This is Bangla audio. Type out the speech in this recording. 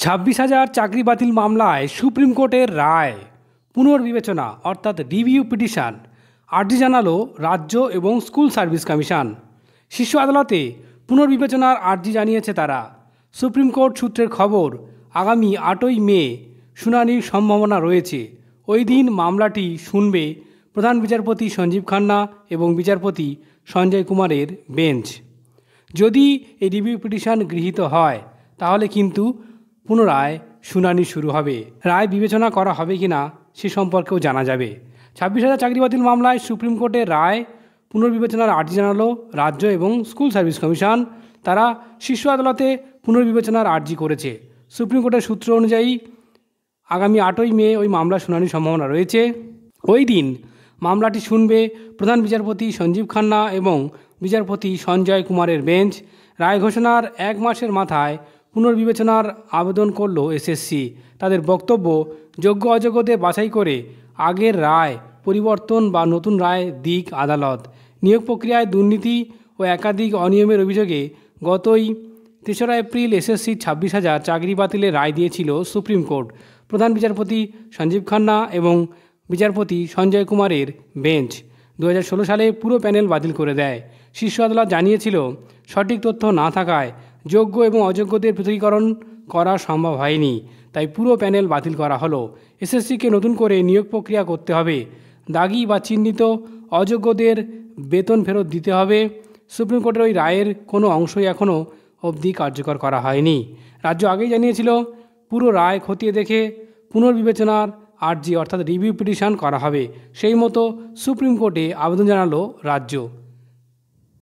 26,000 চাকরি বাতিল মামলায় সুপ্রিম কোর্টের রায়। পুনর্বিবেচনা অর্থাৎ রিভিউ পিটিশন আর্জি জানালো রাজ্য এবং স্কুল সার্ভিস কমিশন। শীর্ষ আদালতে পুনর্বিবেচনার আর্জি জানিয়েছে তারা। সুপ্রিম কোর্ট সূত্রের খবর, আগামী 8ই মে শুনানির সম্ভাবনা রয়েছে। ওই দিন মামলাটি শুনবে প্রধান বিচারপতি সঞ্জীব খান্না এবং বিচারপতি সঞ্জয় কুমারের বেঞ্চ। যদি এই রিভিউ পিটিশন গৃহীত হয় তাহলে কিন্তু পুনরায় শুনানি শুরু হবে। রায় বিবেচনা করা হবে কিনা সে সম্পর্কেও জানা যাবে। 26,000 চাকরি বাতিল মামলায় সুপ্রিম কোর্টের রায় পুনর্বিবেচনার আর্জি জানালো রাজ্য এবং স্কুল সার্ভিস কমিশন। তারা শীর্ষ আদালতে পুনর্বিবেচনার আর্জি করেছে। সুপ্রিম কোর্টের সূত্র অনুযায়ী আগামী 8ই মে ওই মামলা শুনানির সম্ভাবনা রয়েছে। ওই দিন মামলাটি শুনবে প্রধান বিচারপতি সঞ্জীব খান্না এবং বিচারপতি সঞ্জয় কুমারের বেঞ্চ। রায় ঘোষণার 1 মাসের মাথায় পুনর্বিবেচনার আবেদন করল এসএসসি। তাদের বক্তব্য, যোগ্য অযোগ্যদের বাছাই করে আগের রায় পরিবর্তন বা নতুন রায় দিক আদালত। নিয়োগ প্রক্রিয়ায় দুর্নীতি ও একাধিক অনিয়মের অভিযোগে গতই 3রা এপ্রিল এসএসসির 26,000 চাকরি বাতিলের রায় দিয়েছিল সুপ্রিম কোর্ট। প্রধান বিচারপতি সঞ্জীব খান্না এবং বিচারপতি সঞ্জয় কুমারের বেঞ্চ 2016 সালে পুরো প্যানেল বাতিল করে দেয়। শীর্ষ আদালত জানিয়েছিল, সঠিক তথ্য না থাকায় যোগ্য এবং অযোগ্যদের পৃথকীকরণ করা সম্ভব হয়নি, তাই পুরো প্যানেল বাতিল করা হলো। এসএসসিকে নতুন করে নিয়োগ প্রক্রিয়া করতে হবে। দাগি বা চিহ্নিত অযোগ্যদের বেতন ফেরত দিতে হবে। সুপ্রিম কোর্টের ওই রায়ের কোনো অংশই এখনও অবধি কার্যকর করা হয়নি। রাজ্য আগেই জানিয়েছিল পুরো রায় খতিয়ে দেখে পুনর্বিবেচনার আর্জি অর্থাৎ রিভিউ পিটিশন করা হবে। সেই মতো সুপ্রিম কোর্টে আবেদন জানালো রাজ্য।